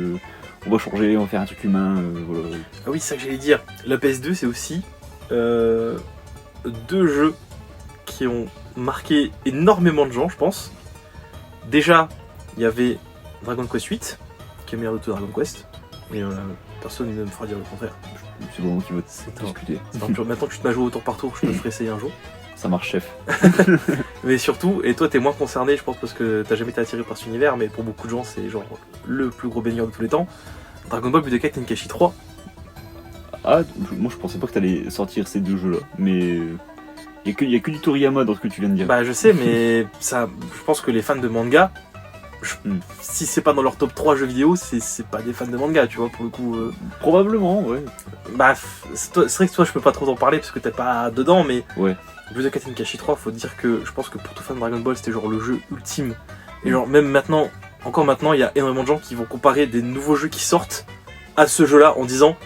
on va changer, on va faire un truc humain, voilà. Ah oui c'est ça que j'allais dire, la PS2 c'est aussi 2 jeux qui ont marqué énormément de gens je pense. Déjà il y avait Dragon Quest 8 qui est meilleur de tout Dragon Quest, et personne ne me fera dire le contraire. C'est vraiment qui va discuter. Maintenant que tu te m'as joué au tour par tour, je te le ferai essayer un jour. Ça marche chef. Mais surtout, et toi t'es moins concerné je pense parce que t'as jamais été attiré par cet univers, mais pour beaucoup de gens c'est genre le plus gros baigneur de tous les temps, Dragon Ball Budokai Tenkaichi 3. Ah, moi je pensais pas que t'allais sortir ces 2 jeux là, mais il y a que du Toriyama dans ce que tu viens de dire. Bah je sais, mais ça, je pense que les fans de manga, si c'est pas dans leur top 3 jeux vidéo, c'est pas des fans de manga, tu vois, pour le coup. Probablement, ouais. Bah, c'est vrai que toi, je peux pas trop t'en parler parce que t'es pas dedans, mais ouais. Budokai Tenkaichi 3, faut dire que je pense que pour tout fan de Dragon Ball, c'était genre le jeu ultime. Et genre, même maintenant, encore maintenant, il y a énormément de gens qui vont comparer des nouveaux jeux qui sortent à ce jeu-là en disant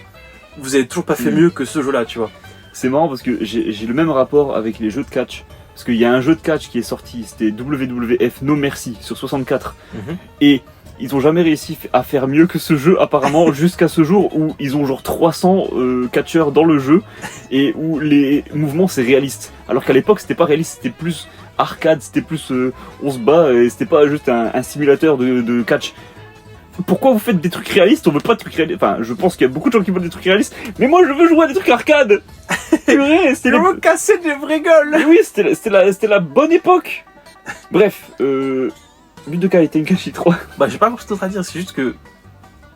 vous avez toujours pas fait mieux que ce jeu-là, tu vois. C'est marrant parce que j'ai le même rapport avec les jeux de catch. Parce qu'il y a un jeu de catch qui est sorti, c'était WWF No Mercy sur 64. Et ils ont jamais réussi à faire mieux que ce jeu apparemment jusqu'à ce jour où ils ont genre 300 catcheurs dans le jeu et où les mouvements c'est réaliste. Alors qu'à l'époque c'était pas réaliste, c'était plus arcade, c'était plus on se bat et c'était pas juste un simulateur de catch. Pourquoi vous faites des trucs réalistes? On veut pas de trucs réalistes. Enfin, je pense qu'il y a beaucoup de gens qui veulent des trucs réalistes, mais moi je veux jouer à des trucs arcade. Purée, c'était me casser des vraies gueules. Mais oui, c'était la bonne époque. Bref, Budokai Tenkaichi 3. Bah, j'ai pas grand chose d'autre à dire, c'est juste que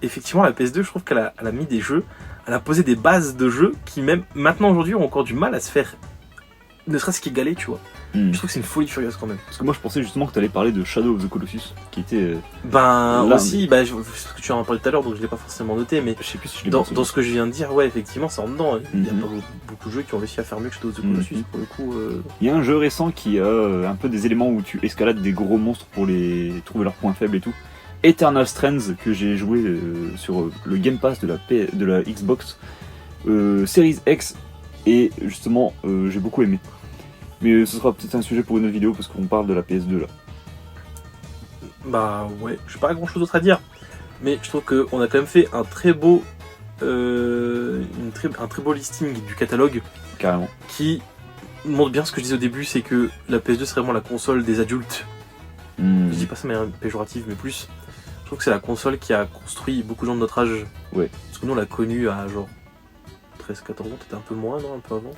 effectivement la PS2, je trouve qu'elle a mis des jeux, elle a posé des bases de jeux qui même maintenant aujourd'hui ont encore du mal à se faire, ne serait-ce qu'égaler, tu vois. Je trouve que c'est une folie furieuse quand même. Parce que moi je pensais justement que tu allais parler de Shadow of the Colossus, qui était... Ben aussi, parce que tu en as parlé tout à l'heure, donc je l'ai pas forcément noté, mais je sais plus si je l'ai dans ce que je viens de dire, ouais, effectivement, c'est en dedans. Il y a pas beaucoup de jeux qui ont réussi à faire mieux que Shadow of the Colossus, pour le coup. Il y a un jeu récent qui a un peu des éléments où tu escalades des gros monstres pour les trouver leurs points faibles et tout. Eternal Strands, que j'ai joué sur le Game Pass de la Xbox Series X, et justement j'ai beaucoup aimé. Mais ce sera peut-être un sujet pour une autre vidéo parce qu'on parle de la PS2 là. Bah ouais, j'ai pas grand chose d'autre à dire. Mais je trouve qu'on a quand même fait un très beau un très beau listing du catalogue. Carrément. Qui montre bien ce que je disais au début, c'est que la PS2 c'est vraiment la console des adultes. Je dis pas ça de manière péjorative, mais plus. Je trouve que c'est la console qui a construit beaucoup de gens de notre âge. Ouais. Parce que nous on l'a connue à genre 13-14 ans, peut-être un peu moins, non? Un peu avant.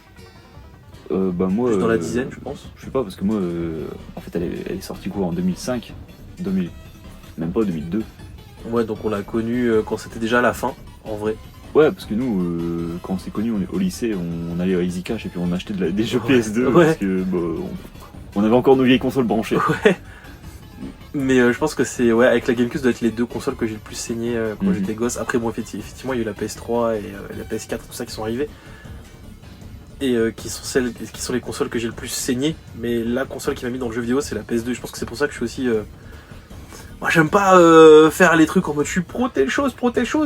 Bah moi, plus dans la dizaine, je pense. Je sais pas, parce que moi, en fait, elle est sortie quoi en 2005 même pas 2002. Ouais, donc on l'a connue quand c'était déjà la fin, en vrai. Ouais, parce que nous, quand on s'est connus, on est au lycée, on allait à Easy Cash et puis on achetait des jeux PS2 parce que on avait encore nos vieilles consoles branchées. Ouais. Mais je pense que c'est avec la GameCube, ça doit être les 2 consoles que j'ai le plus saigné quand j'étais gosse. Après, bon, effectivement, il y a eu la PS3 et la PS4, tout ça qui sont arrivés. et qui sont les consoles que j'ai le plus saigné. Mais la console qui m'a mis dans le jeu vidéo, c'est la PS2. Je pense que c'est pour ça que je suis aussi. Moi, j'aime pas faire les trucs en mode je suis pro telle chose,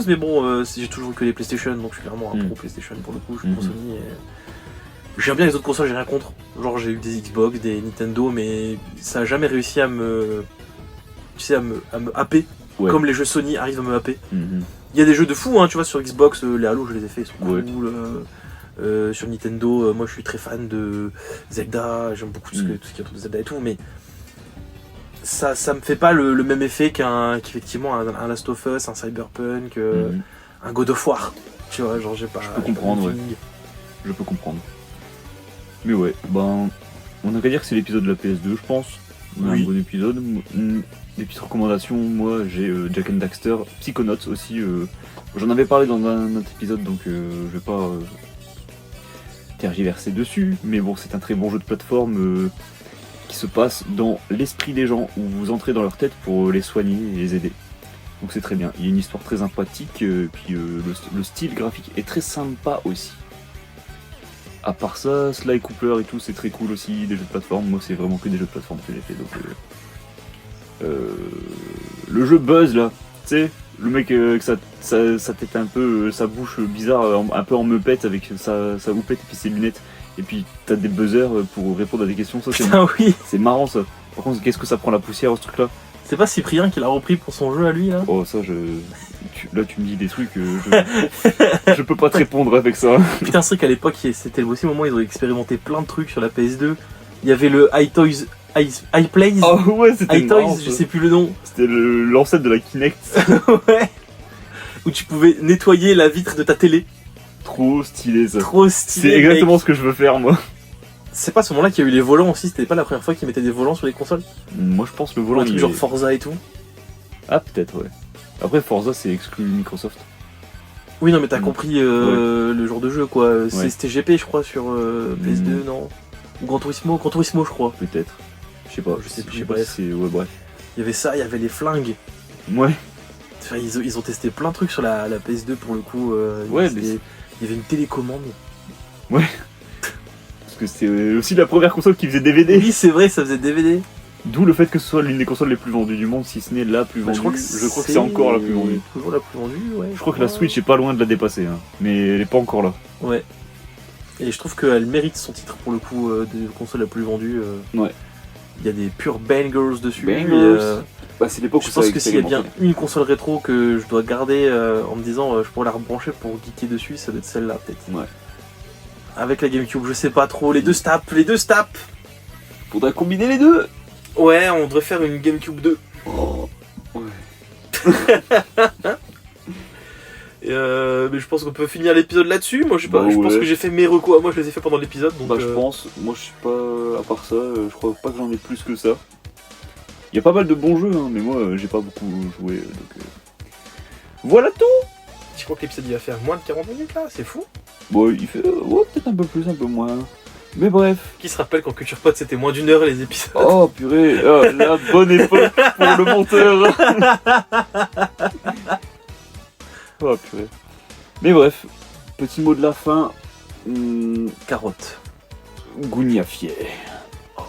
mais bon, j'ai toujours eu que les PlayStation, donc je suis clairement un pro PlayStation pour le coup. Je suis pro Sony. J'aime bien les autres consoles, j'ai rien contre. Genre, j'ai eu des Xbox, des Nintendo, mais ça a jamais réussi à me. Tu sais, à me happer. Ouais. Comme les jeux Sony arrivent à me happer. Il y a des jeux de fou, hein, tu vois, sur Xbox, les Halo, je les ai fait, ils sont cool. Sur Nintendo, moi je suis très fan de Zelda, j'aime beaucoup tout ce qui est autour de Zelda et tout, mais ça me fait pas le même effet qu'effectivement un Last of Us, un Cyberpunk, un God of War. Tu vois, genre j'ai pas. Je peux comprendre, ouais. Je peux comprendre. Mais ouais, ben. On n'a qu'à dire que c'est l'épisode de la PS2, je pense. Oui. Un bon épisode. Des petites recommandations, moi j'ai Jack and Daxter, Psychonauts aussi. J'en avais parlé dans un autre épisode, donc je vais pas tergiverser dessus. Mais bon, c'est un très bon jeu de plateforme qui se passe dans l'esprit des gens, où vous entrez dans leur tête pour les soigner et les aider. Donc c'est très bien. Il y a une histoire très sympathique, puis le style graphique est très sympa aussi. À part ça, Sly Cooper et tout, c'est très cool aussi, des jeux de plateforme. Moi, c'est vraiment que des jeux de plateforme que j'ai fait. Donc, le jeu Buzz là, tu sais, le mec avec sa tête un peu, sa bouche bizarre, un peu en meupette avec sa houppette et puis ses lunettes. Et puis t'as des buzzers pour répondre à des questions. Ça, c'est marrant ça. Par contre, qu'est-ce que ça prend la poussière ce truc là? C'est pas Cyprien qui l'a repris pour son jeu à lui là? Oh, ça, là tu me dis des trucs, je peux pas te répondre avec ça. Putain, c'est vrai qu'à l'époque, c'était aussi le moment où ils ont expérimenté plein de trucs sur la PS2. Il y avait le iToys, iPlays. Oh ouais, c'était iToys, je sais plus le nom. C'était l'ancêtre de la Kinect. Ouais. Où tu pouvais nettoyer la vitre de ta télé. Trop stylé ça. Trop stylé. C'est exactement ce que je veux faire moi. C'est pas à ce moment-là qu'il y a eu les volants aussi, c'était pas la première fois qu'ils mettaient des volants sur les consoles? Moi je pense le volant. Un truc genre Forza et tout. Ah peut-être ouais. Après Forza c'est exclu Microsoft. Oui non mais t'as compris le genre de jeu quoi. C'était GP je crois sur PS2 non? Ou Gran Turismo je crois. Peut-être. Je sais pas. Je sais plus. Bref. Bref. Il y avait ça, il y avait les flingues. Ouais. Enfin, ils ont testé plein de trucs sur la PS2 pour le coup. Ouais il y avait une télécommande. Ouais. Parce que c'est aussi la première console qui faisait DVD. Oui c'est vrai, ça faisait DVD. D'où le fait que ce soit l'une des consoles les plus vendues du monde, si ce n'est la plus vendue. Je crois que c'est encore la plus vendue. Toujours la plus vendue, ouais. Je crois que la Switch est pas loin de la dépasser, hein. Mais elle est pas encore là. Ouais. Et je trouve qu'elle mérite son titre pour le coup de console la plus vendue. Ouais. Il y a des purs bangers dessus. Bah, c'est l'époque où je pense que s'il y a bien une console rétro que je dois garder en me disant je pourrais la rebrancher pour geeker dessus, ça doit être celle-là peut-être. Ouais. Avec la GameCube, je sais pas trop, les deux se tapent. Faudrait combiner les deux. Ouais, on devrait faire une GameCube 2. Oh. Ouais. Mais je pense qu'on peut finir l'épisode là-dessus. Moi, je sais pas, je pense que j'ai fait mes recours. Moi, je les ai fait pendant l'épisode. Donc, je pense. Moi, je suis pas. À part ça, je crois pas que j'en ai plus que ça. Il y a pas mal de bons jeux, hein, mais moi, j'ai pas beaucoup joué. Donc, voilà tout. Je crois que l'épisode il va faire moins de 40 minutes là, c'est fou. Bon, il fait peut-être un peu plus, un peu moins. Mais bref. Qui se rappelle quand Culture Pod c'était moins d'1 heure les épisodes? Oh purée, la bonne époque pour le monteur. Oh purée. Mais bref, petit mot de la fin. Carotte. Gougnafier. Oh.